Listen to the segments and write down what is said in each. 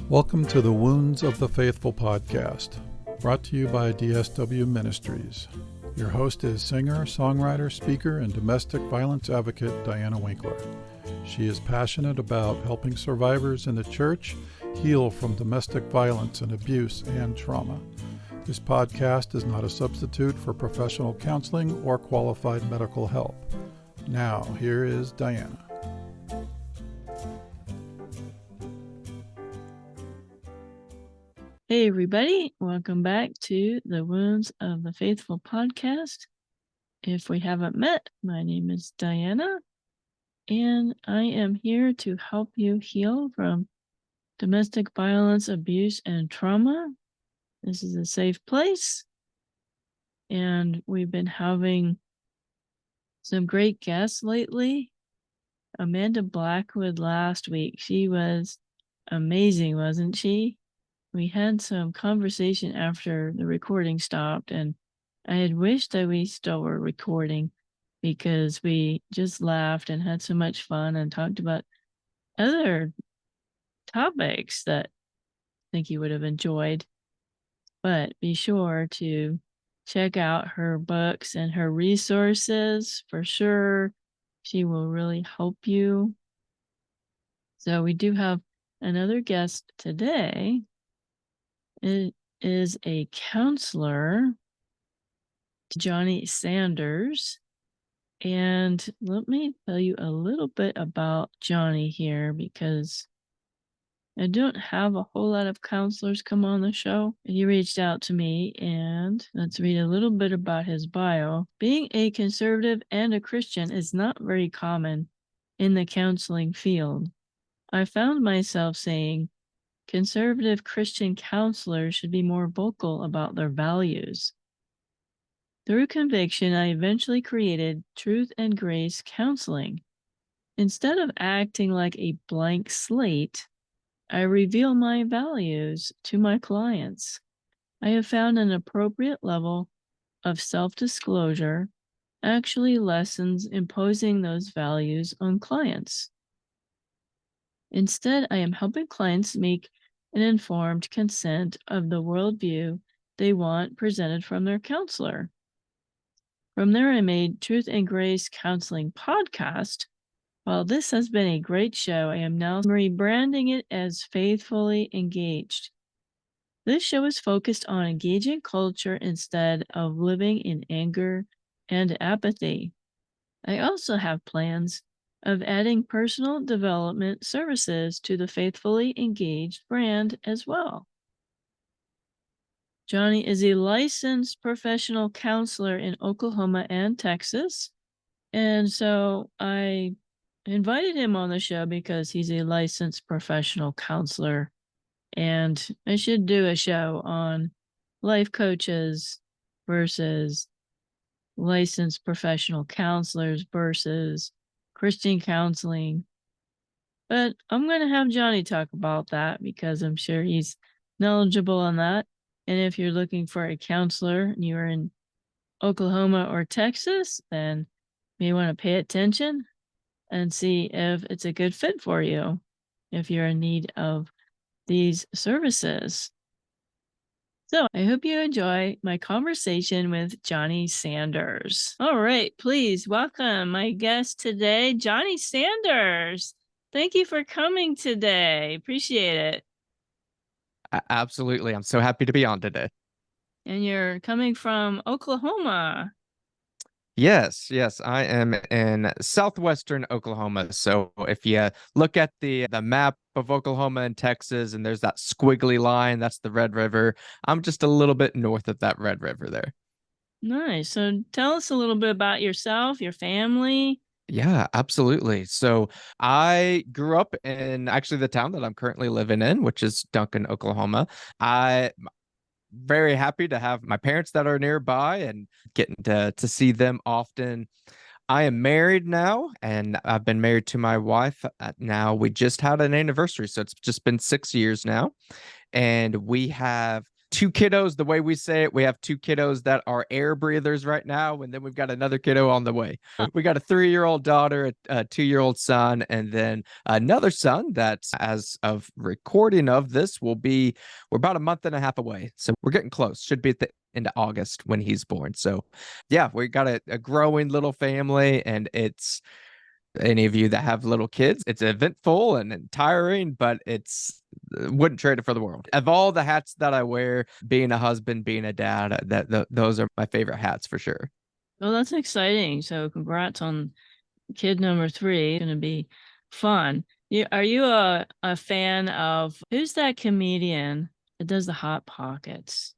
Welcome to the Wounds of the Faithful podcast, brought to you by DSW Ministries. Your host is singer, songwriter, speaker, and domestic violence advocate Diana Winkler. She is passionate about helping survivors in the church heal from domestic violence and abuse and trauma. This podcast is not a substitute for professional counseling or qualified medical help. Now, here is Diana. Hey everybody, welcome back to the Wounds of the Faithful podcast. If we haven't met, my name is Diana, and I am here to help you heal from domestic violence, abuse, and trauma. This is a safe place, and we've been having some great guests lately. Amanda Blackwood last week, she was amazing, wasn't she? We had some conversation after the recording stopped, and I had wished that we still were recording because we just laughed and had so much fun and talked about other topics that I think you would have enjoyed. But be sure to check out her books and her resources for sure. She will really help you. So we do have another guest today. It is a counselor, Johnny Sanders. And let me tell you a little bit about Johnny here because I don't have a whole lot of counselors come on the show. He reached out to me, and let's read a little bit about his bio. Being a conservative and a Christian is not very common in the counseling field. I found myself saying, conservative Christian counselors should be more vocal about their values. Through conviction, I eventually created Truth and Grace Counseling. Instead of acting like a blank slate, I reveal my values to my clients. I have found an appropriate level of self-disclosure actually lessens imposing those values on clients. Instead, I am helping clients make an informed consent of the worldview they want presented from their counselor. From there, I made Truth and Grace Counseling Podcast. While this has been a great show, I am now rebranding it as Faithfully Engaged. This show is focused on engaging culture instead of living in anger and apathy. I also have plans of adding personal development services to the Faithfully Engaged brand as well. Johnny is a licensed professional counselor in Oklahoma and Texas. And so I invited him on the show because he's a licensed professional counselor. And I should do a show on life coaches versus licensed professional counselors versus Christian counseling. But I'm going to have Johnny talk about that because I'm sure he's knowledgeable on that. And if you're looking for a counselor and you're in Oklahoma or Texas, then you may want to pay attention and see if it's a good fit for you if you're in need of these services. So I hope you enjoy my conversation with Johnny Sanders. All right, please welcome my guest today, Johnny Sanders. Thank you for coming today. Appreciate it. Absolutely. I'm so happy to be on today. And you're coming from Oklahoma. Yes, I am in southwestern Oklahoma. So if you look at the map of Oklahoma and Texas, and there's that squiggly line, that's the Red River. I'm just a little bit north of that Red River there. Nice. So tell us a little bit about yourself, your family. Yeah, absolutely. So I grew up in actually the town that I'm currently living in, which is Duncan, Oklahoma. I'm very happy to have my parents that are nearby and getting to see them often. I am married now, and I've been married to my wife. Now we just had an anniversary, so it's just been 6 years now. And we have two kiddos, the way we say it. We have two kiddos that are air breathers right now, and then we've got another kiddo on the way. We got a 3-year-old daughter, a 2-year-old son, and then another son that, as of recording of this, we're about a month and a half away. So we're getting close. Should be at the end of August when he's born. So yeah, we got a growing little family, and it's, any of you that have little kids, it's eventful and tiring, but it's, wouldn't trade it for the world. Of all the hats that I wear, being a husband, being a dad, those are my favorite hats for sure. Well, that's exciting. So congrats on kid number 3. It's going to be fun. Are you a fan of, who's that comedian that does the Hot Pockets?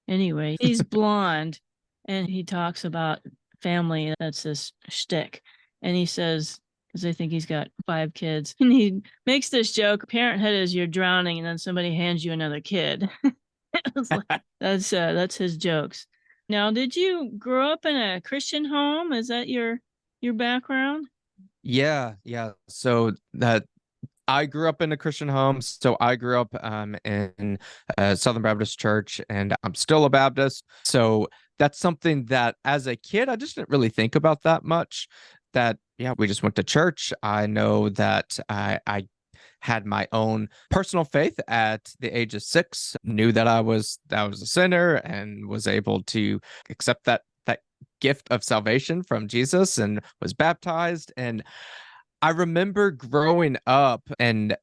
Anyway, he's blonde and he talks about family. That's his shtick. And he says, because I think he's got 5 kids, and he makes this joke: parenthood is you're drowning and then somebody hands you another kid. That's his jokes. Now, did you grow up in a Christian home? Is that your background? Yeah. So that, I grew up in a Christian home. So I grew up in a Southern Baptist church, and I'm still a Baptist. So that's something that as a kid, I just didn't really think about that much. That, yeah, we just went to church. I know that I had my own personal faith at the age of 6, knew that I was a sinner, and was able to accept that gift of salvation from Jesus, and was baptized. And I remember growing up, and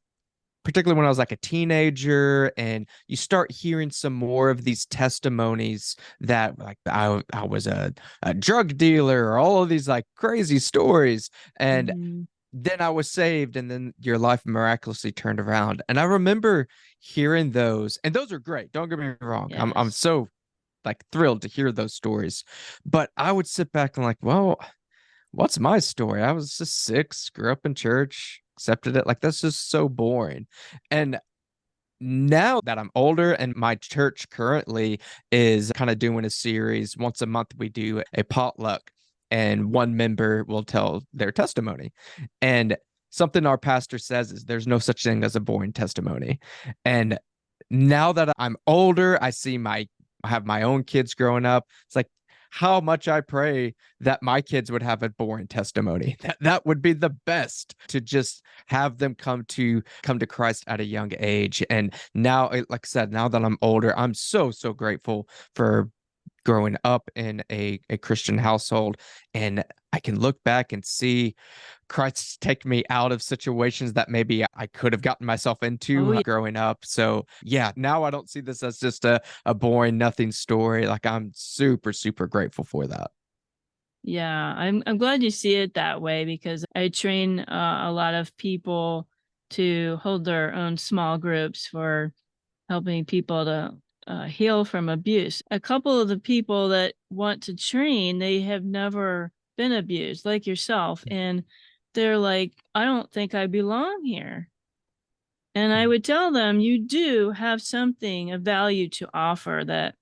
particularly when I was like a teenager, and you start hearing some more of these testimonies that, like, I was a drug dealer, or all of these like crazy stories. And then I was saved, and then your life miraculously turned around. And I remember hearing those, and those are great. Don't get me wrong. Yes. I'm so like thrilled to hear those stories. But I would sit back and like, well, what's my story? I was just 6, grew up in church, accepted it. Like, that's just so boring. And now that I'm older, and my church currently is kind of doing a series once a month, we do a potluck, and one member will tell their testimony. And something our pastor says is there's no such thing as a boring testimony. And now that I'm older, I have my own kids growing up. It's like, how much I pray that my kids would have a boring testimony. That would be the best, to just have them come to Christ at a young age. And now, like I said, now that I'm older, I'm so grateful for growing up in a Christian household, and I can look back and see Christ take me out of situations that maybe I could have gotten myself into growing up. So yeah, now I don't see this as just a boring nothing story. Like, I'm super grateful for that. Yeah, I'm glad you see it that way, because I train a lot of people to hold their own small groups for helping people to heal from abuse. A couple of the people that want to train, they have never been abused, like yourself, and they're like, I don't think I belong here. And I would tell them, you do have something of value to offer, that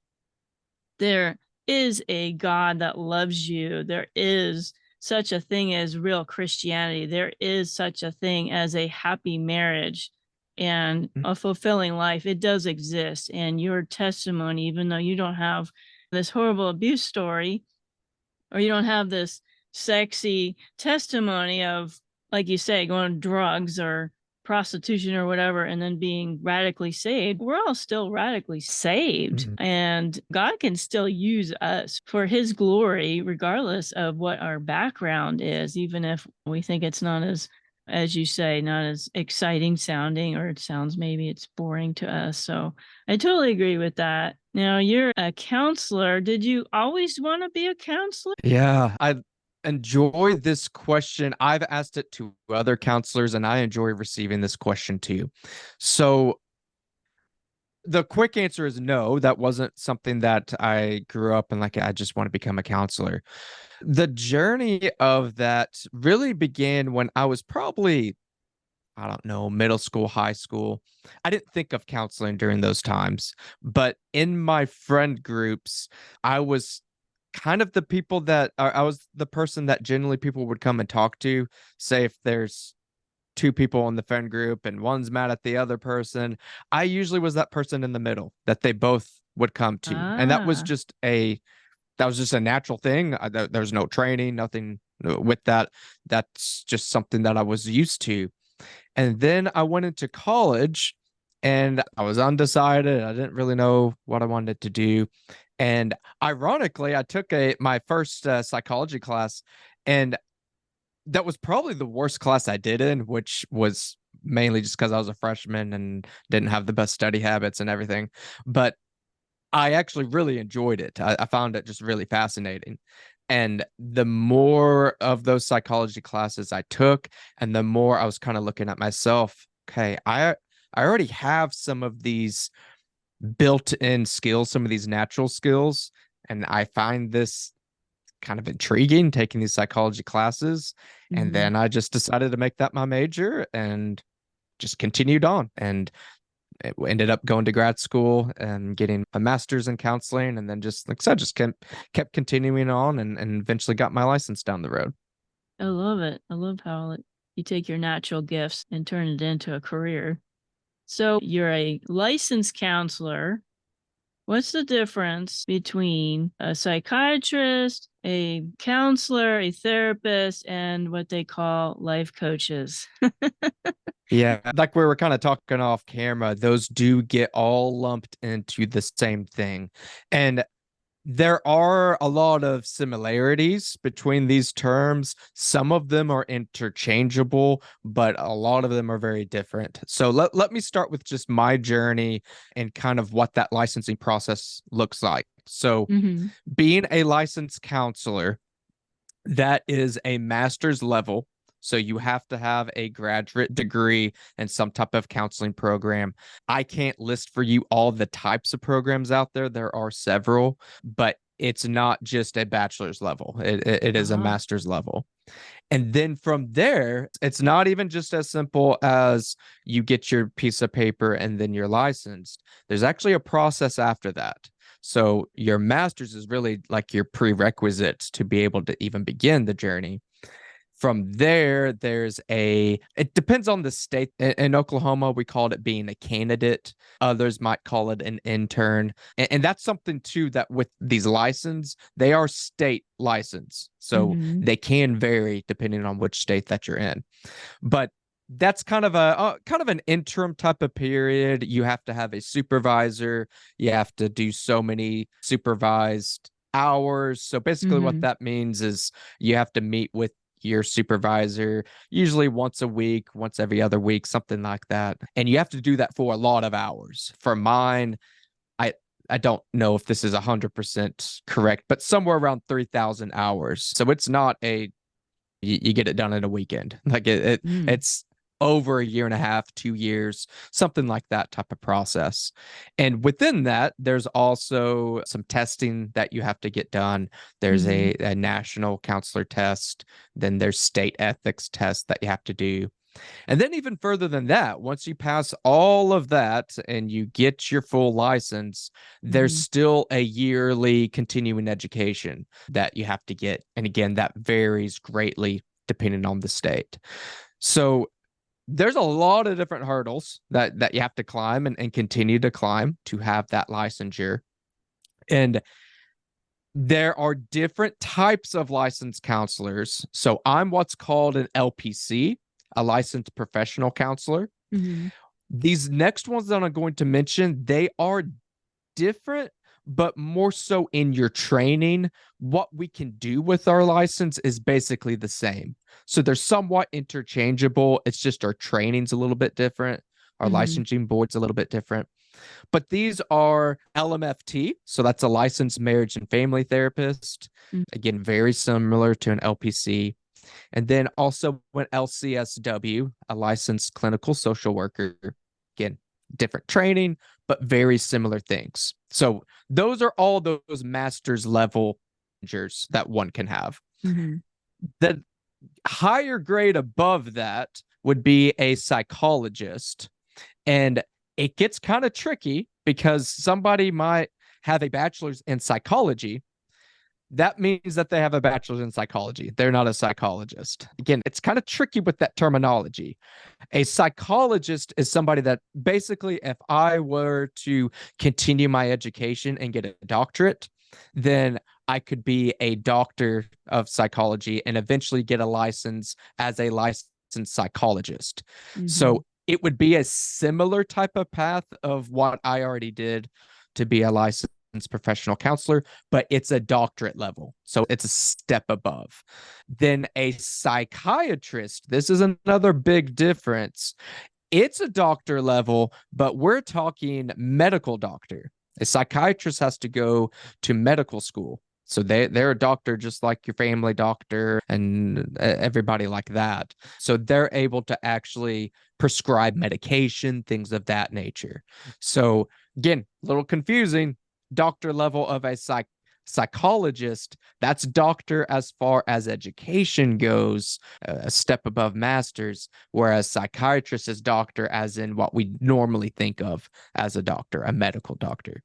there is a God that loves you. There is such a thing as real Christianity. There is such a thing as a happy marriage and a fulfilling life. It does exist. And your testimony, even though you don't have this horrible abuse story, or you don't have this sexy testimony of, like you say, going to drugs or prostitution or whatever, and then being radically saved, we're all still radically saved. And God can still use us for his glory, regardless of what our background is, even if we think it's not as you say, not as exciting sounding, or it sounds, maybe it's boring to us. So I totally agree with that. Now, you're a counselor. Did you always want to be a counselor? Yeah, I enjoy this question. I've asked it to other counselors, and I enjoy receiving this question too. So the quick answer is no, that wasn't something that I grew up and like, I just want to become a counselor. The journey of that really began when I was probably, I don't know, middle school, high school. I didn't think of counseling during those times, but in my friend groups, I was kind of the people that I was the person that generally people would come and talk to. Say if there's 2 people in the friend group and one's mad at the other person, I usually was that person in the middle that they both would come to. And that was just a natural thing. There's no training, nothing with that. That's just something that I was used to. And then I went into college and I was undecided. I didn't really know what I wanted to do. And ironically, I took my first psychology class, and that was probably the worst class I did in, which was mainly just because I was a freshman and didn't have the best study habits and everything. But I actually really enjoyed it. I found it just really fascinating. And the more of those psychology classes I took, and the more I was kind of looking at myself, okay, I already have some of these built-in skills, some of these natural skills, and I find this kind of intriguing taking these psychology classes. And then I just decided to make that my major and just continued on, and it ended up going to grad school and getting a master's in counseling, and then just like I said, just kept continuing on and eventually got my license down the road. I love it. I love how you take your natural gifts and turn it into a career. So you're a licensed counselor. What's the difference between a psychiatrist, a counselor, a therapist, and what they call life coaches? Yeah, like we were kind of talking off camera, those do get all lumped into the same thing. And there are a lot of similarities between these terms. Some of them are interchangeable, but a lot of them are very different. So let me start with just my journey and kind of what that licensing process looks like. So being a licensed counselor, that is a master's level. So you have to have a graduate degree and some type of counseling program. I can't list for you all the types of programs out there. There are several, but it's not just a bachelor's level. It is a master's level. And then from there, it's not even just as simple as you get your piece of paper and then you're licensed. There's actually a process after that. So your master's is really like your prerequisite to be able to even begin the journey. From there, it depends on the state. In Oklahoma, we called it being a candidate. Others might call it an intern. And that's something too, that with these licenses, they are state license. So they can vary depending on which state that you're in. But that's kind of an interim type of period. You have to have a supervisor. You have to do so many supervised hours. So basically what that means is you have to meet with your supervisor usually once a week, once every other week, something like that. And you have to do that for a lot of hours. For mine, I don't know if this is 100% correct, but somewhere around 3,000 hours. So it's not you get it done in a weekend. Like it's over a year and a half, 2 years, something like that type of process. And within that, there's also some testing that you have to get done. There's a national counselor test. Then there's state ethics tests that you have to do. And then even further than that, once you pass all of that and you get your full license, there's still a yearly continuing education that you have to get. And again, that varies greatly depending on the state. So there's a lot of different hurdles that you have to climb and continue to climb to have that licensure. And there are different types of licensed counselors. So I'm what's called an LPC, a licensed professional counselor. These next ones that I'm going to mention, they are different, but more so in your training. What we can do with our license is basically the same. So they're somewhat interchangeable. It's just our training's a little bit different. Our licensing board's a little bit different. But these are LMFT. So that's a licensed marriage and family therapist. Again, very similar to an LPC. And then also an LCSW, a licensed clinical social worker. Again, different training, but very similar things. So those are all those master's level managers that one can have. The higher grade above that would be a psychologist. And it gets kind of tricky because somebody might have a bachelor's in psychology, that means that they have a bachelor's in psychology. They're not a psychologist. Again, it's kind of tricky with that terminology. A psychologist is somebody that basically, if I were to continue my education and get a doctorate, then I could be a doctor of psychology and eventually get a license as a licensed psychologist. So it would be a similar type of path of what I already did to be a licensed professional counselor, but it's a doctorate level. So it's a step above. Then a psychiatrist, this is another big difference. It's a doctor level, but we're talking medical doctor. A psychiatrist has to go to medical school. So they're a doctor just like your family doctor and everybody like that. So they're able to actually prescribe medication, things of that nature. So again, a little confusing. Doctor level of a psychologist, that's doctor as far as education goes, a step above master's, whereas psychiatrist is doctor as in what we normally think of as a doctor, a medical doctor.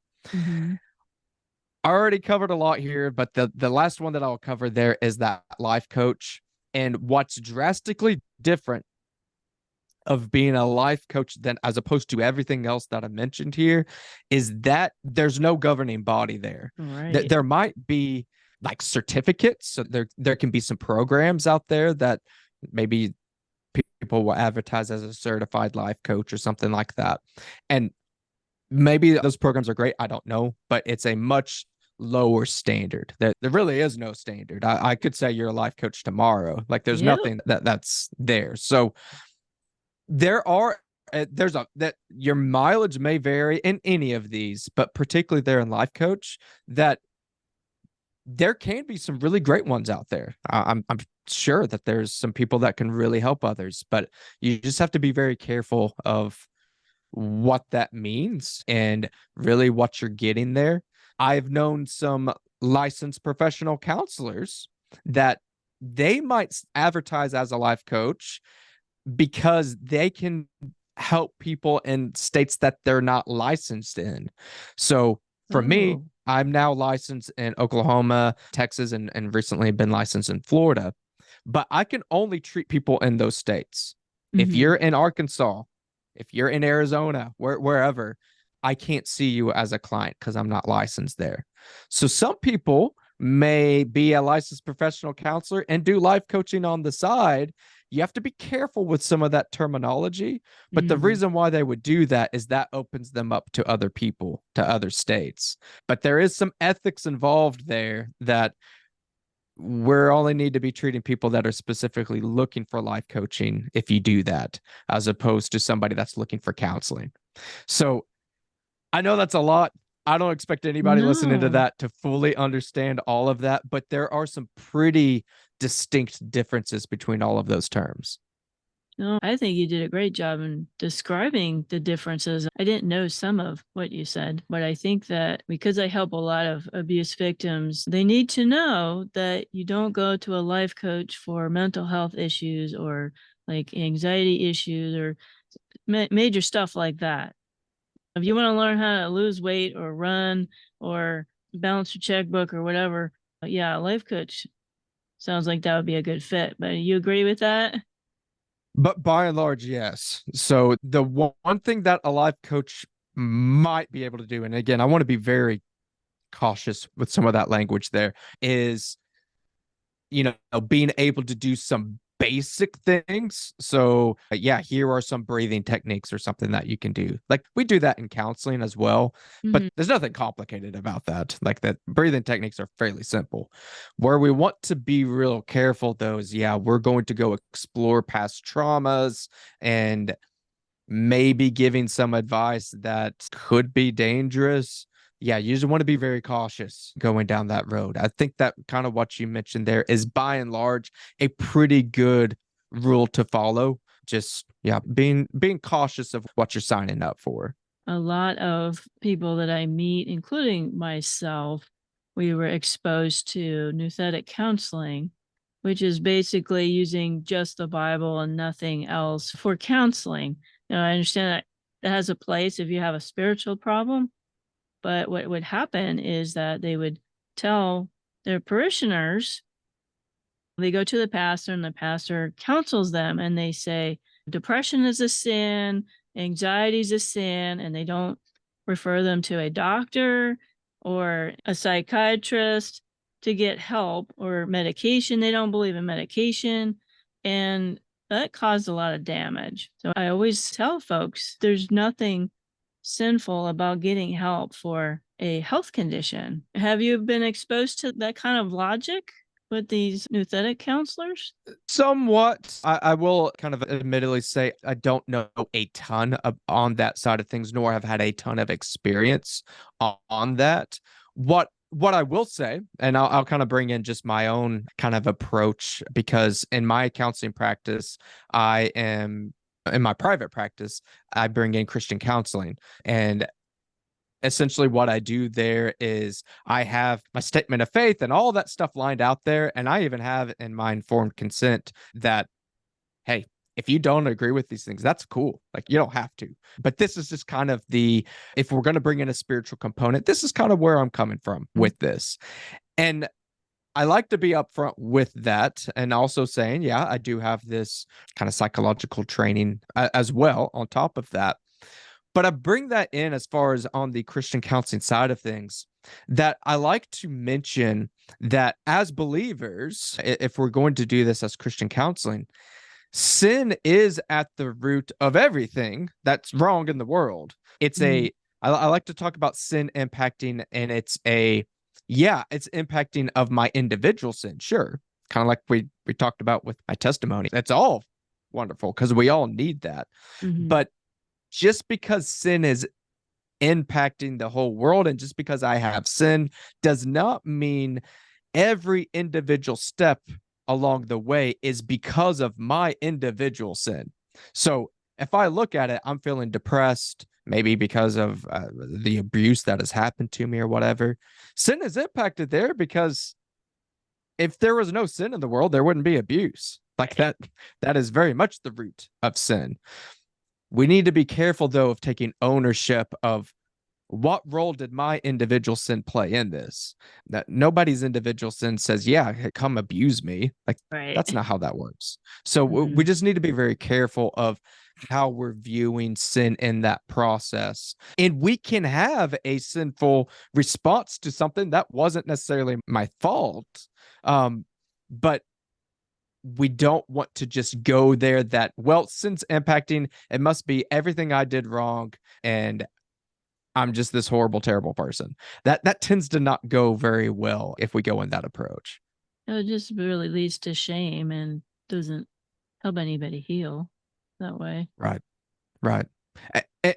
I already covered a lot here, but the last one that I'll cover there is that life coach. And what's drastically different of being a life coach than as opposed to everything else that I mentioned here is that there's no governing body there. Right. There might be like certificates. So there can be some programs out there that maybe people will advertise as a certified life coach or something like that. And maybe those programs are great. I don't know, but it's a much lower standard. There really is no standard. I could say you're a life coach tomorrow. Like there's nothing that's there. So there's that your mileage may vary in any of these, but particularly there in life coach, that there can be some really great ones out there. I'm sure that there's some people that can really help others, but you just have to be very careful of what that means and really what you're getting there. I've known some licensed professional counselors that they might advertise as a life coach because they can help people in states that they're not licensed in. So for me, I'm now licensed in Oklahoma, Texas, and recently been licensed in Florida, but I can only treat people in those states. If you're in Arkansas, if you're in Arizona, wherever, I can't see you as a client because I'm not licensed there. So some people may be a licensed professional counselor and do life coaching on the side. You have to be careful with some of that terminology, but the reason why they would do that is that opens them up to other people, to other states. But there is some ethics involved there that we're only need to be treating people that are specifically looking for life coaching if you do that, as opposed to somebody that's looking for counseling. So I know that's a lot. I don't expect anybody listening to that to fully understand all of that, but there are some pretty distinct differences between all of those terms. No, I think you did a great job in describing the differences. I didn't know some of what you said, but I think that because I help a lot of abuse victims, they need to know that you don't go to a life coach for mental health issues or like anxiety issues or major stuff like that. If you want to learn how to lose weight or run or balance your checkbook or whatever, yeah, a life coach sounds like that would be a good fit. But you agree with that? But by and large, yes. So the one thing that a life coach might be able to do, and again, I want to be very cautious with some of that language there, is, being able to do some basic things. So yeah, here are some breathing techniques or something that you can do. Like we do that in counseling as well, but there's nothing complicated about that. Like that breathing techniques are fairly simple. Where we want to be real careful though is, we're going to go explore past traumas and maybe giving some advice that could be dangerous. You just want to be very cautious going down that road. I think that kind of what you mentioned there is by and large a pretty good rule to follow. Just being cautious of what you're signing up for. A lot of people that I meet, including myself, we were exposed to nouthetic counseling, which is basically using just the Bible and nothing else for counseling. Now, I understand that has a place if you have a spiritual problem. But what would happen is that they would tell their parishioners, they go to the pastor and the pastor counsels them and they say, depression is a sin, anxiety is a sin, and they don't refer them to a doctor or a psychiatrist to get help or medication. They don't believe in medication. And that caused a lot of damage. So I always tell folks there's nothing sinful about getting help for a health condition. Have you been exposed to that kind of logic with these nouthetic counselors? Somewhat. I will kind of admittedly say I don't know a ton on that side of things, nor have had a ton of experience on that. What I will say, and I'll kind of bring in just my own kind of approach, because in my counseling practice, in my private practice, I bring in Christian counseling. And essentially what I do there is I have my statement of faith and all that stuff lined out there. And I even have in my informed consent that, hey, if you don't agree with these things, that's cool. Like, you don't have to. But this is just kind of if we're going to bring in a spiritual component, this is kind of where I'm coming from with this. And I like to be upfront with that, and also saying, yeah, I do have this kind of psychological training as well on top of that. But I bring that in as far as on the Christian counseling side of things, that I like to mention that as believers, if we're going to do this as Christian counseling, sin is at the root of everything that's wrong in the world. It's I like to talk about sin impacting, and it's impacting of my individual sin. Sure. Kind of like we talked about with my testimony. That's all wonderful because we all need that. But just because sin is impacting the whole world, and just because I have sin, does not mean every individual step along the way is because of my individual sin. So if I look at it, I'm feeling depressed, maybe because of the abuse that has happened to me or whatever. Sin is impacted there because if there was no sin in the world, there wouldn't be abuse. Like that is very much the root of sin. We need to be careful, though, of taking ownership of what role did my individual sin play in this. That nobody's individual sin says, yeah, come abuse me. Like, that's not how that works. So we just need to be very careful of how we're viewing sin in that process. And we can have a sinful response to something that wasn't necessarily my fault. But we don't want to just go there that, well, since impacting, it must be everything I did wrong and I'm just this horrible, terrible person. That tends to not go very well if we go in that approach. It just really leads to shame and doesn't help anybody heal that way. Right.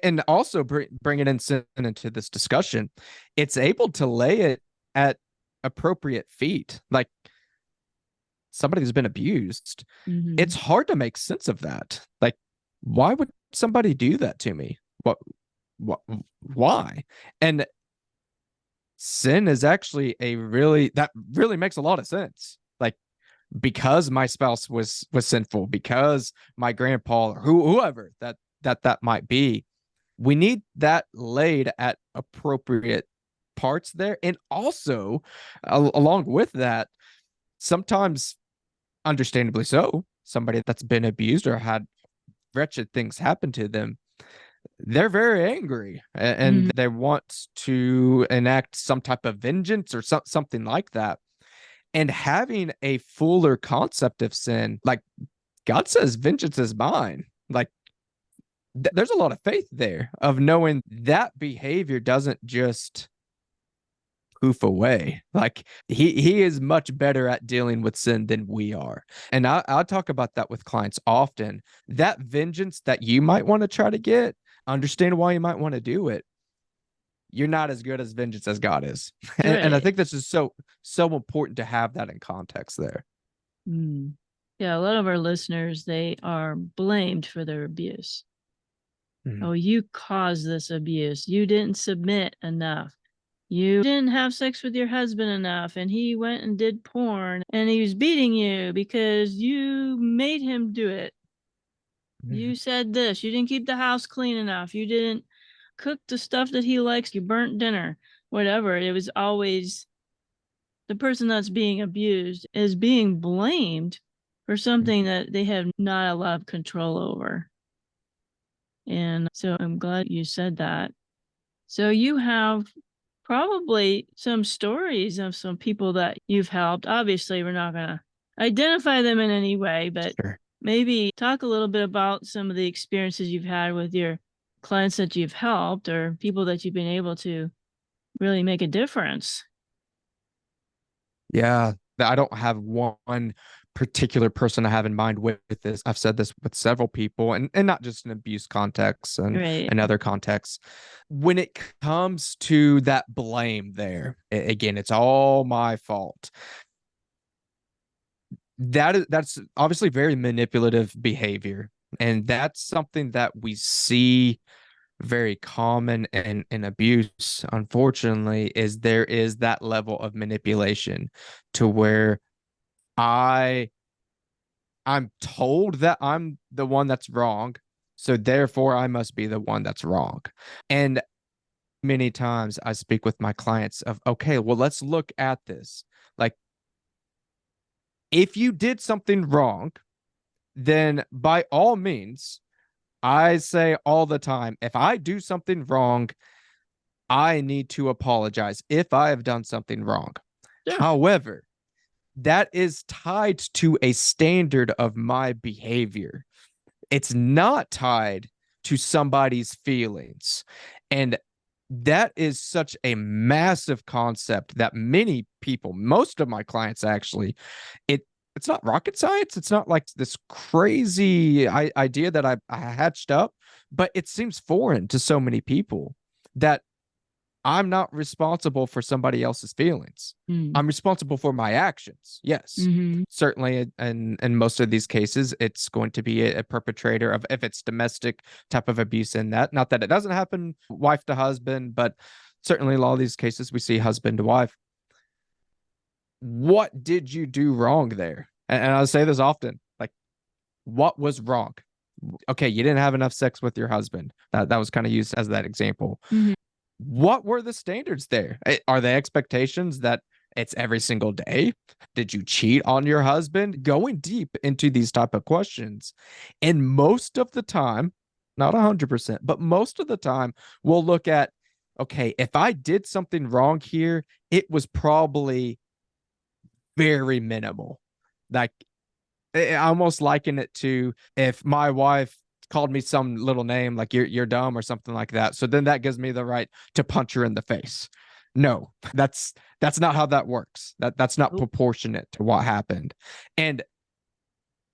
And also bringing in sin into this discussion, it's able to lay it at appropriate feet. Like, somebody who's been abused, it's hard to make sense of that. Like, why would somebody do that to me? Why? And sin is actually that really makes a lot of sense. Like, because my spouse was sinful, because my grandpa or whoever that might be, we need that laid at appropriate parts there. And also, along with that, sometimes, understandably so, somebody that's been abused or had wretched things happen to them, they're very angry and they want to enact some type of vengeance or something like that. And having a fuller concept of sin, like God says, vengeance is mine. Like, there's a lot of faith there of knowing that behavior doesn't just poof away. Like, he is much better at dealing with sin than we are. And I'll talk about that with clients often. That vengeance that you might want to try to get, understand why you might want to do it. You're not as good as vengeance as God is. And I think this is so important to have that in context there. Yeah, a lot of our listeners, they are blamed for their abuse. Oh, you caused this abuse. You didn't submit enough. You didn't have sex with your husband enough, and he went and did porn, and he was beating you because you made him do it. You said this. You didn't keep the house clean enough. You didn't cook the stuff that he likes. You burnt dinner. Whatever. It was always the person that's being abused is being blamed for something that they have not a lot of control over. And so I'm glad you said that. So you have probably some stories of some people that you've helped. Obviously, we're not going to identify them in any way, but Sure. maybe talk a little bit about some of the experiences you've had with your clients that you've helped or people that you've been able to really make a difference. Yeah, I don't have one particular person I have in mind with this. I've said this with several people, and not just in abuse contexts and other contexts. When it comes to that blame there, again, it's all my fault. That's obviously very manipulative behavior. And that's something that we see very common in abuse, unfortunately, is there is that level of manipulation to where I'm told that I'm the one that's wrong, so therefore I must be the one that's wrong. And many times I speak with my clients of, okay, well, let's look at this. Like, if you did something wrong, then by all means, I say all the time, if I do something wrong, I need to apologize if I have done something wrong. Sure. However, that is tied to a standard of my behavior. It's not tied to somebody's feelings. And that is such a massive concept that many people, most of my clients actually, it's not rocket science. It's not like this crazy idea that I hatched up, but it seems foreign to so many people that I'm not responsible for somebody else's feelings. I'm responsible for my actions. Yes, certainly. And in most of these cases, it's going to be a perpetrator of, if it's domestic type of abuse in that. Not that it doesn't happen wife to husband, but certainly in a lot of these cases, we see husband to wife. What did you do wrong there? And I say this often, like, what was wrong? Okay, you didn't have enough sex with your husband. That was kind of used as that example. What were the standards there? Are the expectations that it's every single day? Did you cheat on your husband? Going deep into these type of questions. And most of the time, not 100%, but most of the time, we'll look at, okay, if I did something wrong here, it was probably very minimal. Like, I almost liken it to if my wife called me some little name like you're dumb or something like that. So then that gives me the right to punch her in the face. No, that's not how that works. That's not proportionate to what happened. And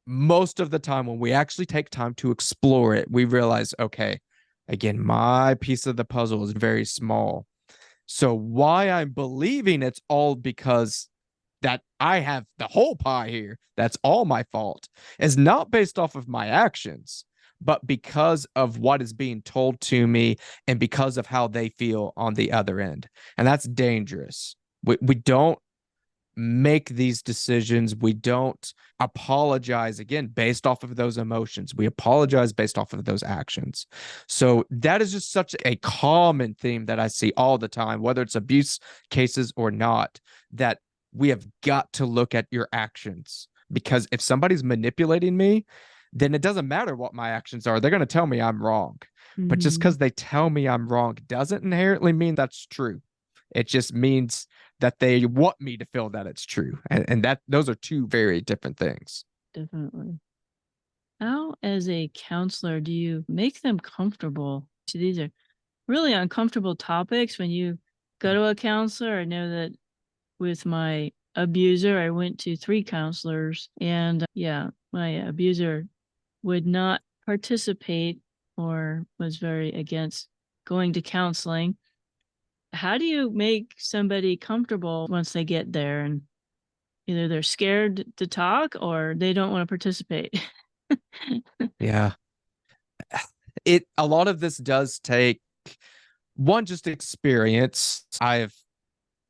most of the time when we actually take time to explore it, we realize, okay, again, my piece of the puzzle is very small. So why I'm believing it's all because that I have the whole pie here, that's all my fault, is not based off of my actions, but because of what is being told to me and because of how they feel on the other end. And that's dangerous. We don't make these decisions. We don't apologize, again, based off of those emotions. We apologize based off of those actions. So that is just such a common theme that I see all the time, whether it's abuse cases or not, that we have got to look at your actions. Because if somebody's manipulating me, then it doesn't matter what my actions are. They're going to tell me I'm wrong. But just because they tell me I'm wrong doesn't inherently mean that's true. It just means that they want me to feel that it's true. And that those are two very different things. Definitely. How, as a counselor, do you make them comfortable? So these are really uncomfortable topics when you go to a counselor. I know that with my abuser, I went to 3 counselors, and my abuser would not participate or was very against going to counseling. How do you make somebody comfortable once they get there and either they're scared to talk or they don't want to participate? Yeah. A lot of this does take one, just experience. I've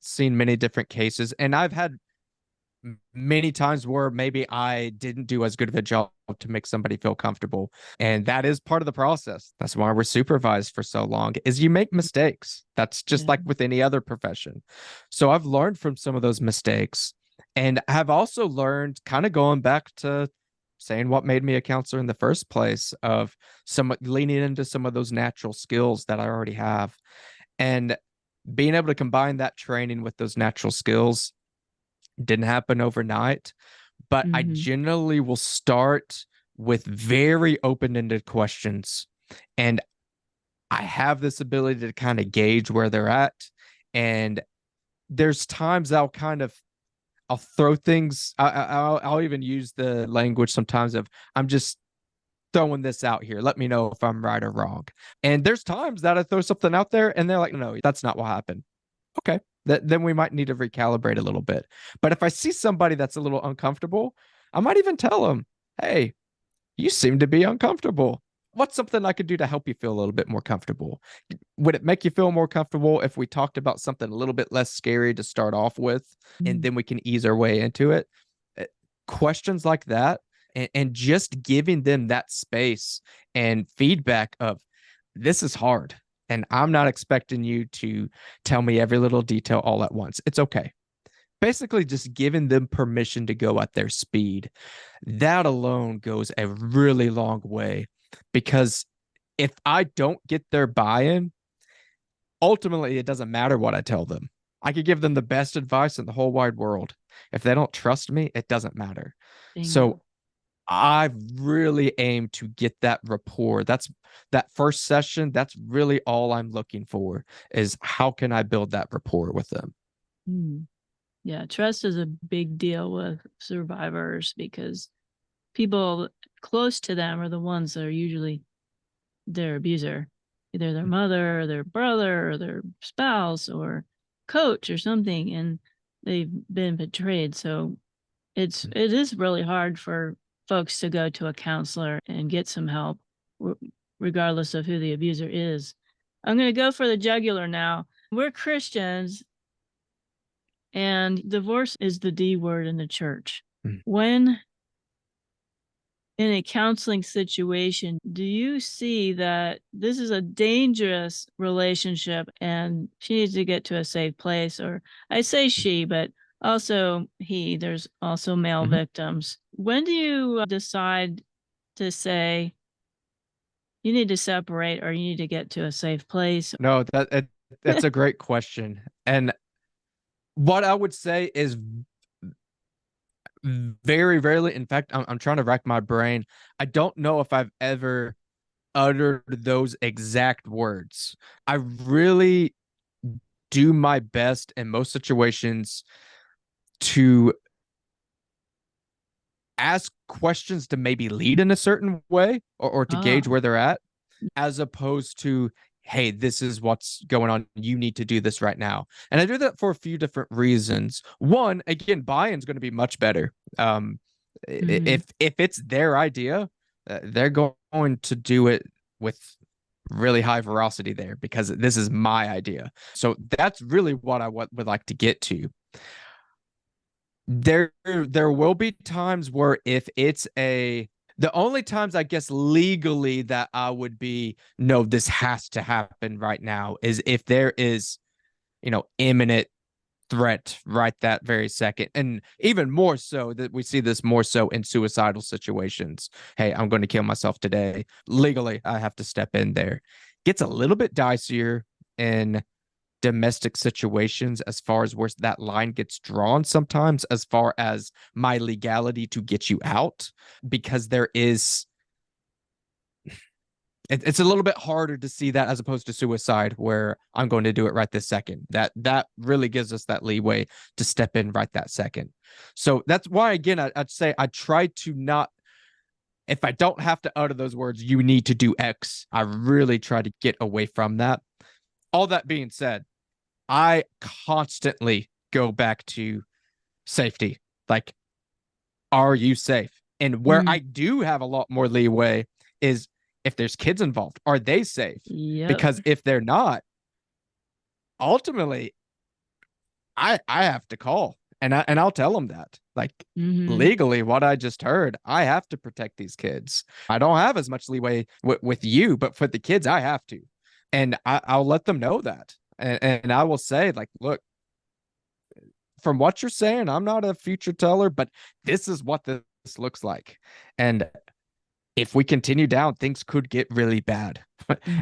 seen many different cases, and I've had many times where maybe I didn't do as good of a job to make somebody feel comfortable. And that is part of the process. That's why we're supervised for so long, is you make mistakes. That's just Yeah. like with any other profession. So I've learned from some of those mistakes, and have also learned, kind of going back to saying what made me a counselor in the first place, of some leaning into some of those natural skills that I already have, and being able to combine that training with those natural skills. Didn't happen overnight, but I Mm-hmm. generally will start with very open-ended questions. And I have this ability to kind of gauge where they're at. And there's times I'll throw things. I'll even use the language sometimes of, I'm just throwing this out here. Let me know if I'm right or wrong. And there's times that I throw something out there and they're like, no, that's not what happened. Okay, then we might need to recalibrate a little bit. But if I see somebody that's a little uncomfortable, I might even tell them, hey, you seem to be uncomfortable. What's something I could do to help you feel a little bit more comfortable? Would it make you feel more comfortable if we talked about something a little bit less scary to start off with, and then we can ease our way into it? Uh, Questions like that, and just giving them that space and feedback of, this is hard, and I'm not expecting you to tell me every little detail all at once. It's okay. Basically, just giving them permission to go at their speed. That alone goes a really long way, because if I don't get their buy-in, ultimately, it doesn't matter what I tell them. I could give them the best advice in the whole wide world. If they don't trust me, it doesn't matter. Bingo. So I really aim to get that rapport. That's that first session. That's really all I'm looking for, is how can I build that rapport with them? Yeah, trust is a big deal with survivors, because people close to them are the ones that are usually their abuser, either their mother or their brother or their spouse or coach or something, and they've been betrayed. So it is really hard for folks to go to a counselor and get some help, regardless of who the abuser is. I'm going to go for the jugular now. We're Christians, and divorce is the D word in the church. When in a counseling situation, do you see that this is a dangerous relationship and she needs to get to a safe place? Or I say she, but also he, there's also male victims. When do you decide to say you need to separate, or you need to get to a safe place? No, that's a great question. And what I would say is, very rarely, in fact, I'm trying to rack my brain. I don't know if I've ever uttered those exact words. I really do my best in most situations to ask questions to maybe lead in a certain way, or to gauge where they're at, as opposed to, hey, this is what's going on. You need to do this right now. And I do that for a few different reasons. One, again, buy-in is going to be much better. If it's their idea, they're going to do it with really high veracity there, because this is my idea. So that's really what I would like to get to. There will be times where, if it's the only times I guess legally that I would be, no, this has to happen right now, is if there is, imminent threat right that very second. And even more so, that we see this more so in suicidal situations. Hey, I'm going to kill myself today. Legally, I have to step in there. Gets a little bit dicier in domestic situations, as far as where that line gets drawn sometimes, as far as my legality to get you out, because it's a little bit harder to see that, as opposed to suicide, where I'm going to do it right this second. That really gives us that leeway to step in right that second. So that's why, again, I'd say I try to not, if I don't have to utter those words, you need to do X, I really try to get away from that. All that being said, I constantly go back to safety. Like, are you safe? And where I do have a lot more leeway is if there's kids involved. Are they safe? Yep. Because if they're not, ultimately, I have to call. And I'll tell them that, like, legally, what I just heard, I have to protect these kids. I don't have as much leeway with you, but for the kids, I have to. And I'll let them know that. And I will say, like, look, from what you're saying, I'm not a future teller, but this is what this looks like. And if we continue down, things could get really bad.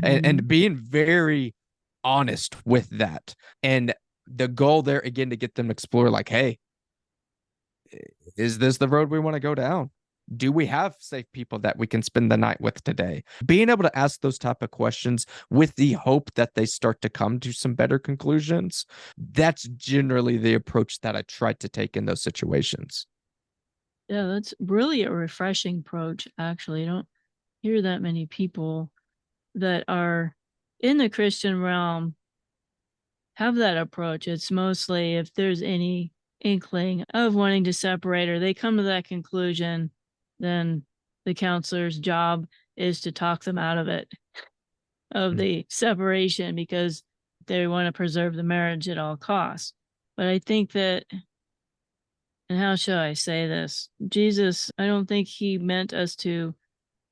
And being very honest with that. And the goal there, again, to get them to explore, like, hey, is this the road we want to go down? Do we have safe people that we can spend the night with today? Being able to ask those type of questions with the hope that they start to come to some better conclusions, that's generally the approach that I try to take in those situations. Yeah, that's really a refreshing approach, actually. I don't hear that many people that are in the Christian realm have that approach. It's mostly if there's any inkling of wanting to separate or they come to that conclusion, then the counselor's job is to talk them out of it, of the separation, because they want to preserve the marriage at all costs. But I think that, and how shall I say this? Jesus, I don't think he meant us to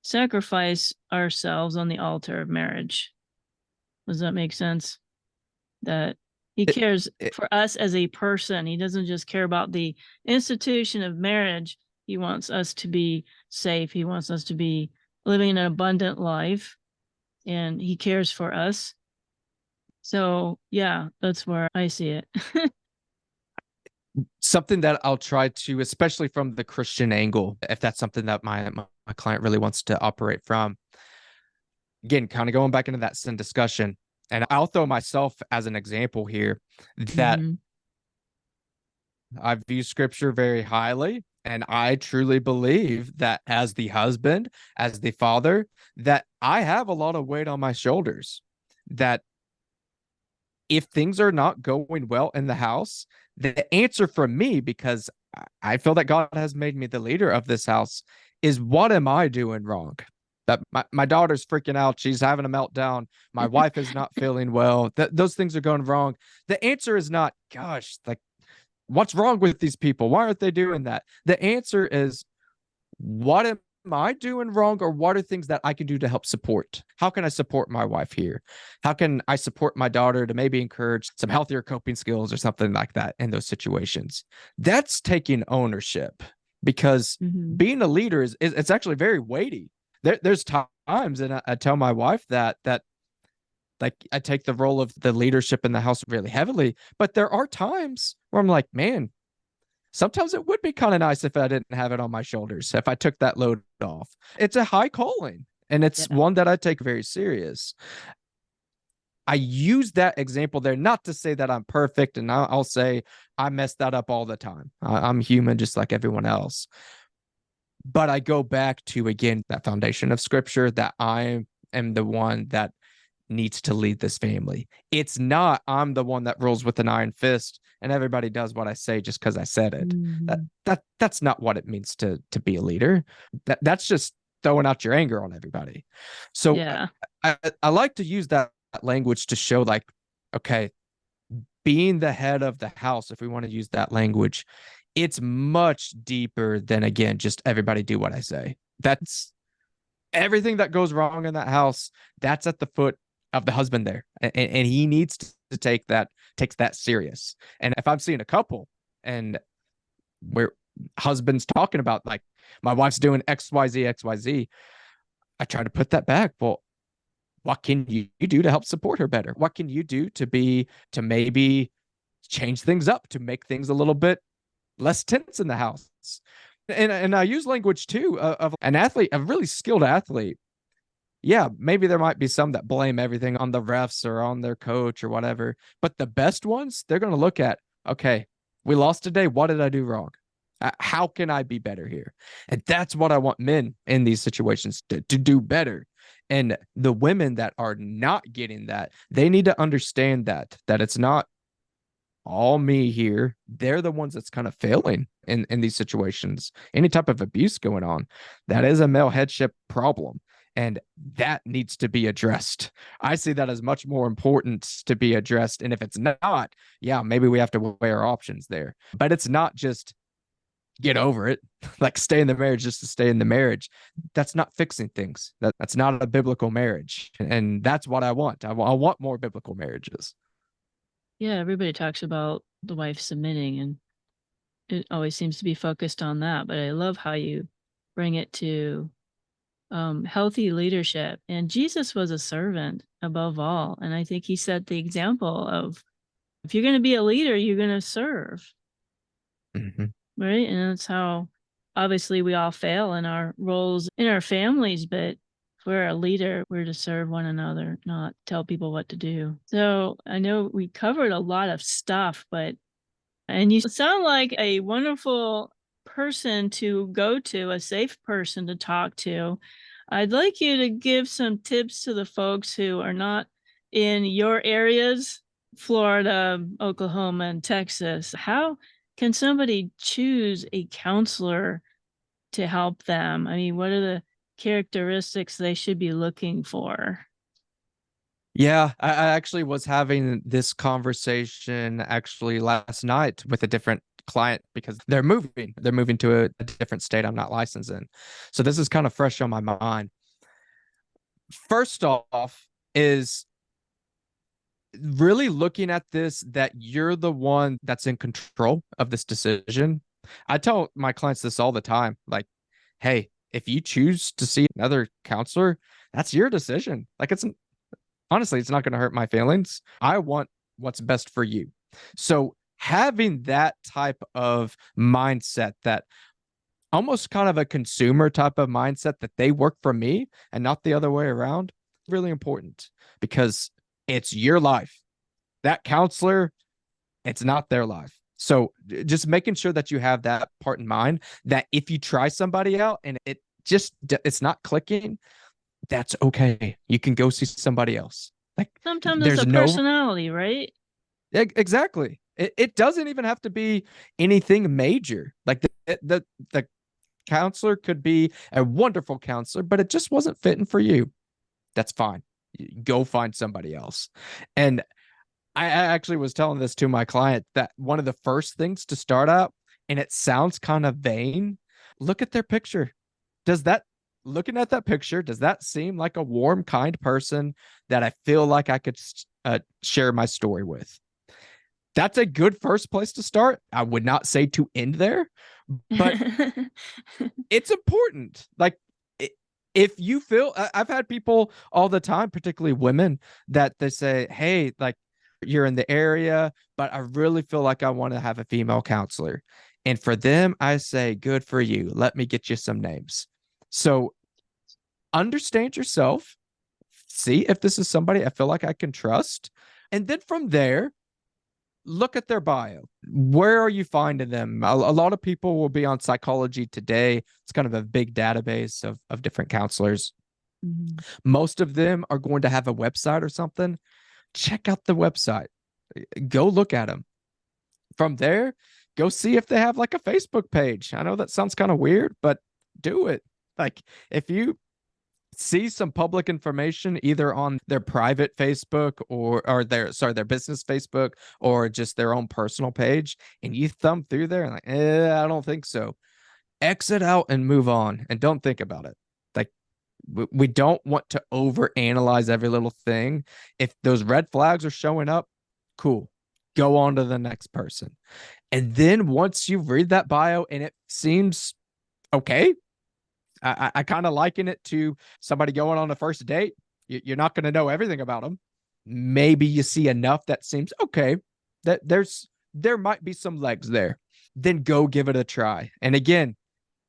sacrifice ourselves on the altar of marriage. Does that make sense? That he cares for us as a person. He doesn't just care about the institution of marriage. He wants us to be safe. He wants us to be living an abundant life, and he cares for us. So yeah, that's where I see it. Something that I'll try to, especially from the Christian angle, if that's something that my client really wants to operate from. Again, kind of going back into that sin discussion, and I'll throw myself as an example here, that I view scripture very highly. And I truly believe that as the husband, as the father, that I have a lot of weight on my shoulders. That if things are not going well in the house, the answer from me, because I feel that God has made me the leader of this house, is what am I doing wrong? That my daughter's freaking out. She's having a meltdown. My wife is not feeling well. Those things are going wrong. The answer is not, gosh, like, what's wrong with these people? Why aren't they doing that? The answer is, what am I doing wrong, or what are things that I can do to help support? How can I support my wife here? How can I support my daughter to maybe encourage some healthier coping skills or something like that in those situations? That's taking ownership, because being a leader is it's actually very weighty. There's times, and I tell my wife that like, I take the role of the leadership in the house really heavily, but there are times where I'm like, man, sometimes it would be kind of nice if I didn't have it on my shoulders, if I took that load off. It's a high calling, and it's one that I take very serious. I use that example there not to say that I'm perfect, and I'll say I mess that up all the time. I'm human just like everyone else. But I go back to, again, that foundation of scripture, that I am the one that needs to lead this family. It's not I'm the one that rules with an iron fist and everybody does what I say just because I said it. That's not what it means to be a leader. That's just throwing out your anger on everybody. So I like to use that language to show, like, okay, being the head of the house, if we want to use that language, it's much deeper than, again, just everybody do what I say. That's everything that goes wrong in that house. That's at the foot of the husband there. And he needs to takes that serious. And if I'm seeing a couple and where husband's talking about, like, my wife's doing XYZ, I try to put that back. Well, what can you do to help support her better? What can you do to maybe change things up, to make things a little bit less tense in the house? And I use language too of an athlete, a really skilled athlete. Yeah, maybe there might be some that blame everything on the refs or on their coach or whatever, but the best ones, they're going to look at, okay, we lost today. What did I do wrong? How can I be better here? And that's what I want men in these situations to do better. And the women that are not getting that, they need to understand that it's not all me here. They're the ones that's kind of failing in these situations. Any type of abuse going on, that is a male headship problem. And that needs to be addressed. I see that as much more important to be addressed. And if it's not, yeah, maybe we have to weigh our options there. But it's not just get over it, like stay in the marriage just to stay in the marriage. That's not fixing things. That's not a biblical marriage. And that's what I want. I want more biblical marriages. Yeah, everybody talks about the wife submitting, and it always seems to be focused on that. But I love how you bring it to healthy leadership. And Jesus was a servant above all. And I think he set the example of, if you're going to be a leader, you're going to serve. Mm-hmm. Right. And that's how obviously we all fail in our roles in our families, but if we're a leader, we're to serve one another, not tell people what to do. So I know we covered a lot of stuff, and you sound like a wonderful person to go to, a safe person to talk to. I'd like you to give some tips to the folks who are not in your areas, Florida, Oklahoma, and Texas. How can somebody choose a counselor to help them? I mean, what are the characteristics they should be looking for? Yeah, I actually was having this conversation actually last night with a different client because they're moving to a different state I'm not licensed in. So this is kind of fresh on my mind. First off is really looking at this, that you're the one that's in control of this decision. I tell my clients this all the time, like, hey, if you choose to see another counselor, that's your decision. Like, honestly, it's not going to hurt my feelings. I want what's best for you. So having that type of mindset, that almost kind of a consumer type of mindset, that they work for me and not the other way around, really important, because it's your life. That counselor, it's not their life. So just making sure that you have that part in mind, that if you try somebody out and it's not clicking, that's okay. You can go see somebody else. Like, sometimes it's a personality, right? Exactly. It doesn't even have to be anything major. Like the counselor could be a wonderful counselor, but it just wasn't fitting for you. That's fine. Go find somebody else. And I actually was telling this to my client, that one of the first things to start out, and it sounds kind of vain, look at their picture. Looking at that picture, does that seem like a warm, kind person that I feel like I could share my story with? That's a good first place to start. I would not say to end there, but it's important. Like, if you feel, I've had people all the time, particularly women, that they say, hey, like, you're in the area, but I really feel like I want to have a female counselor. And for them, I say, good for you. Let me get you some names. So understand yourself, see if this is somebody I feel like I can trust. And then from there, look at their bio. Where are you finding them? A lot of people will be on Psychology Today. It's kind of a big database of different counselors. Mm-hmm. Most of them are going to have a website or something. Check out the website. Go look at them. From there, go see if they have like a Facebook page. I know that sounds kind of weird, but do it. Like, if you see some public information either on their private Facebook or their business Facebook, or just their own personal page, and you thumb through there and like, I don't think so, exit out and move on and don't think about it. Like, we don't want to overanalyze every little thing. If those red flags are showing up, cool, go on to the next person. And then once you read that bio and it seems okay, I kind of liken it to somebody going on a first date. You're not going to know everything about them. Maybe you see enough that seems okay, that there might be some legs there. Then go give it a try. And again,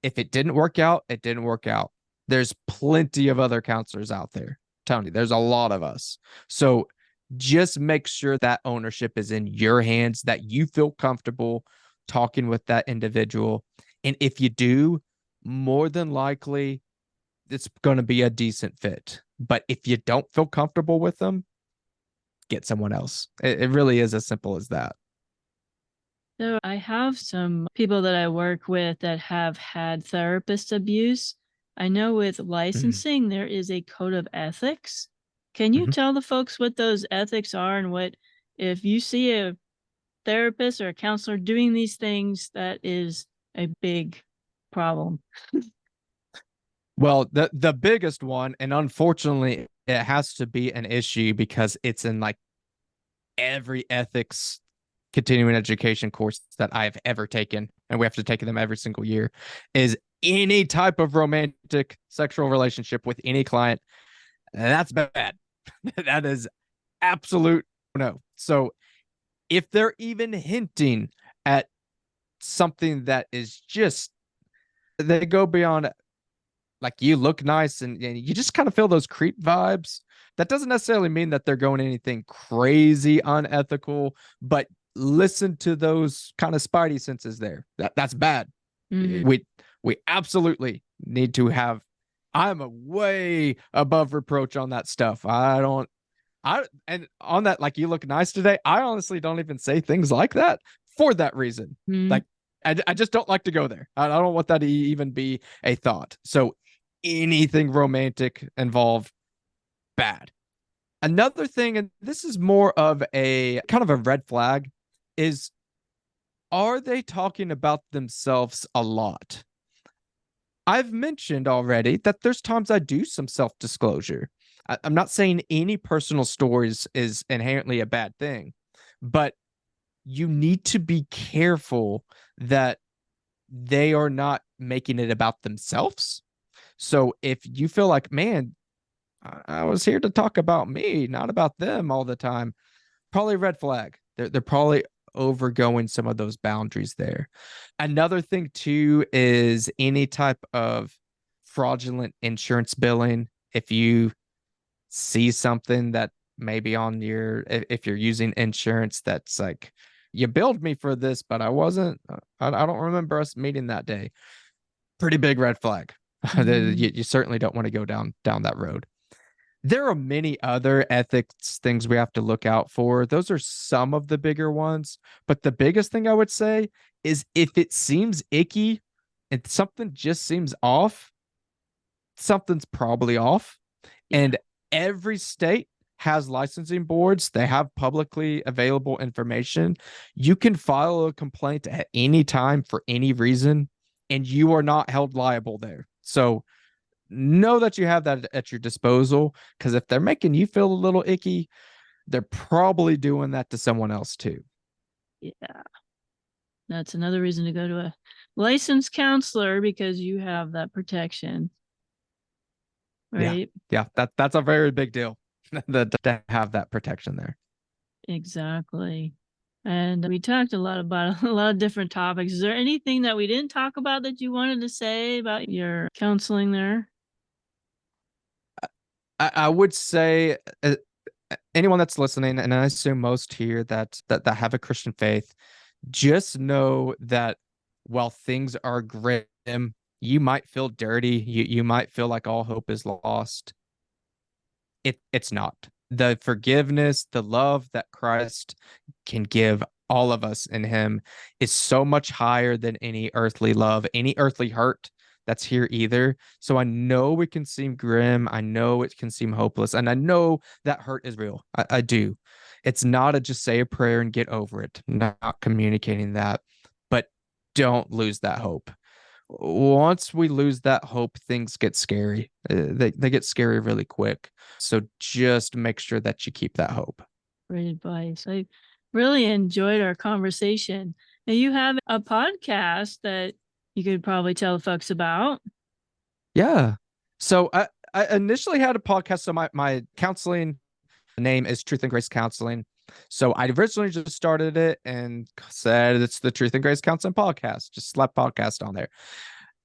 if it didn't work out, it didn't work out. There's plenty of other counselors out there. I'm telling you, there's a lot of us. So just make sure that ownership is in your hands, that you feel comfortable talking with that individual. And if you do, more than likely, it's going to be a decent fit. But if you don't feel comfortable with them, get someone else. It really is as simple as that. So I have some people that I work with that have had therapist abuse. I know with licensing, there is a code of ethics. Can you tell the folks what those ethics are and what, if you see a therapist or a counselor doing these things, that is a big problem? Well, the biggest one, and unfortunately, it has to be an issue because it's in like every ethics continuing education course that I've ever taken, and we have to take them every single year, is any type of romantic sexual relationship with any client. That's bad. That is absolute no. So if they're even hinting at something that is just, they go beyond, like, you look nice and you just kind of feel those creep vibes. That doesn't necessarily mean that they're going anything crazy unethical, but listen to those kind of spidey senses there. That's bad. We absolutely need to have, I'm a way above reproach on that stuff. And on that, like, you look nice today, I honestly don't even say things like that for that reason. Like, I just don't like to go there. I don't want that to even be a thought. So anything romantic involved, bad. Another thing, and this is more of a kind of a red flag, is, are they talking about themselves a lot? I've mentioned already that there's times I do some self-disclosure. I'm not saying any personal stories is inherently a bad thing, but you need to be careful that they are not making it about themselves. So if you feel like, man, I was here to talk about me, not about them all the time, probably red flag. They're probably overgoing some of those boundaries there. Another thing too is any type of fraudulent insurance billing. If you see something that maybe on your, if you're using insurance that's like, you billed me for this, but I wasn't, I don't remember us meeting that day. Pretty big red flag. You certainly don't want to go down that road. There are many other ethics things we have to look out for. Those are some of the bigger ones. But the biggest thing I would say is, if it seems icky and something just seems off, something's probably off. Yeah. And every state has licensing boards. They have publicly available information. You can file a complaint at any time for any reason, and you are not held liable there. So know that you have that at your disposal, because if they're making you feel a little icky, they're probably doing that to someone else too. Yeah. That's another reason to go to a licensed counselor, because you have that protection. Right? Yeah, that's a very big deal to have that protection there. Exactly. And we talked a lot about a lot of different topics. Is there anything that we didn't talk about that you wanted to say about your counseling there? I would say, anyone that's listening, and I assume most here that have a Christian faith, just know that while things are grim, you might feel dirty, you might feel like all hope is lost. It's not. The forgiveness, the love that Christ can give all of us in him is so much higher than any earthly love, any earthly hurt that's here either. So I know it can seem grim. I know it can seem hopeless. And I know that hurt is real. I do. It's not a just say a prayer and get over it. Not communicating that. But don't lose that hope. Once we lose that hope, things get scary. They get scary really quick. So just make sure that you keep that hope. Great advice. I really enjoyed our conversation. Now, you have a podcast that you could probably tell folks about. Yeah. So I initially had a podcast. So my counseling name is Truth and Grace Counseling. So I originally just started it and said it's the Truth and Grace Counseling Podcast, just slapped podcast on there.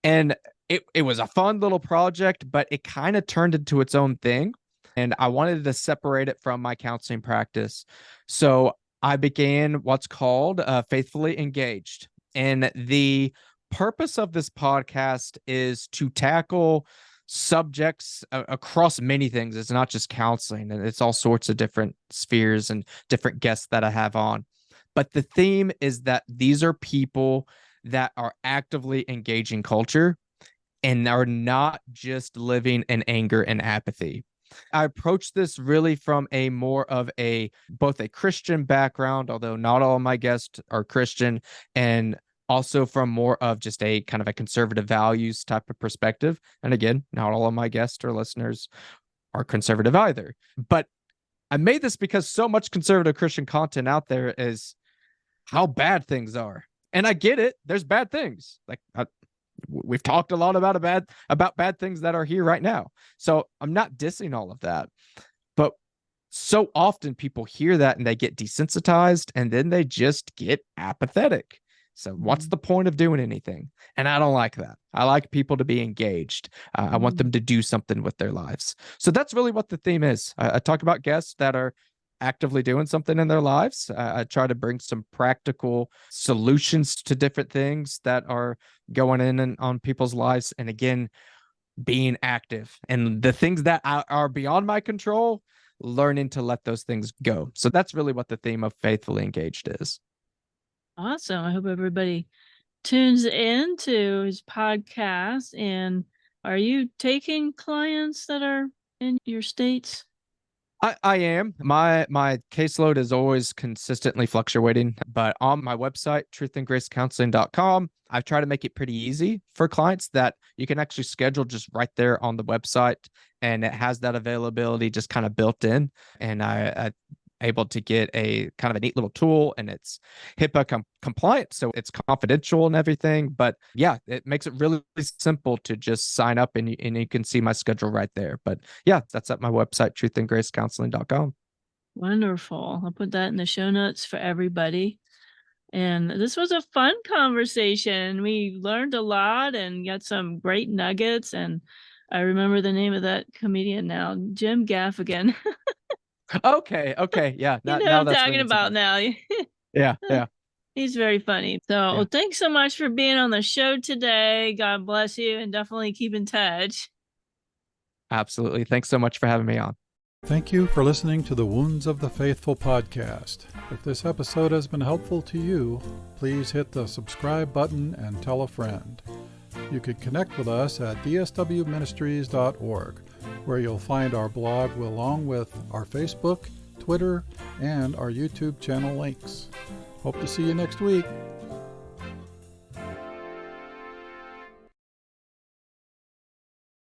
And it was a fun little project, but it kind of turned into its own thing. And I wanted to separate it from my counseling practice. So I began what's called Faithfully Engaged. And the purpose of this podcast is to tackle subjects across many things. It's not just counseling, and it's all sorts of different spheres and different guests that I have on. But the theme is that these are people that are actively engaging culture. and are not just living in anger and apathy. I approach this really from a more of both a Christian background, although not all of my guests are Christian, and also from more of just a kind of a conservative values type of perspective. And again, not all of my guests or listeners are conservative either. But I made this because so much conservative Christian content out there is how bad things are. And I get it. There's bad things. Like we've talked a lot about bad things that are here right now. So I'm not dissing all of that. But so often people hear that and they get desensitized and then they just get apathetic. So what's the point of doing anything? And I don't like that. I like people to be engaged. I want them to do something with their lives. So that's really what the theme is. I talk about guests that are actively doing something in their lives. I try to bring some practical solutions to different things that are going in and on people's lives. And again, being active and the things that are beyond my control, learning to let those things go. So that's really what the theme of Faithfully Engaged is. Awesome. I hope everybody tunes in to his podcast. And are you taking clients that are in your states? I am. My caseload is always consistently fluctuating, but on my website, truthandgracecounseling.com, I've tried to make it pretty easy for clients that you can actually schedule just right there on the website, and it has that availability just kind of built in. And I able to get a kind of a neat little tool, and it's HIPAA compliant, so it's confidential and everything. But yeah, it makes it really simple to just sign up, and you can see my schedule right there. But yeah, that's at my website, truthandgracecounseling.com. Wonderful. I'll put that in the show notes for everybody. And this was a fun conversation. We learned a lot and got some great nuggets. And I remember the name of that comedian now, Jim Gaffigan. Okay. Yeah. You know now what I'm that's talking ringing about some now. Yeah. He's very funny. So Yeah. thanks so much for being on the show today. God bless you, and definitely keep in touch. Absolutely. Thanks so much for having me on. Thank you for listening to the Wounds of the Faithful podcast. If this episode has been helpful to you, please hit the subscribe button and tell a friend. You can connect with us at dswministries.org, where you'll find our blog along with our Facebook, Twitter, and our YouTube channel links. Hope to see you next week.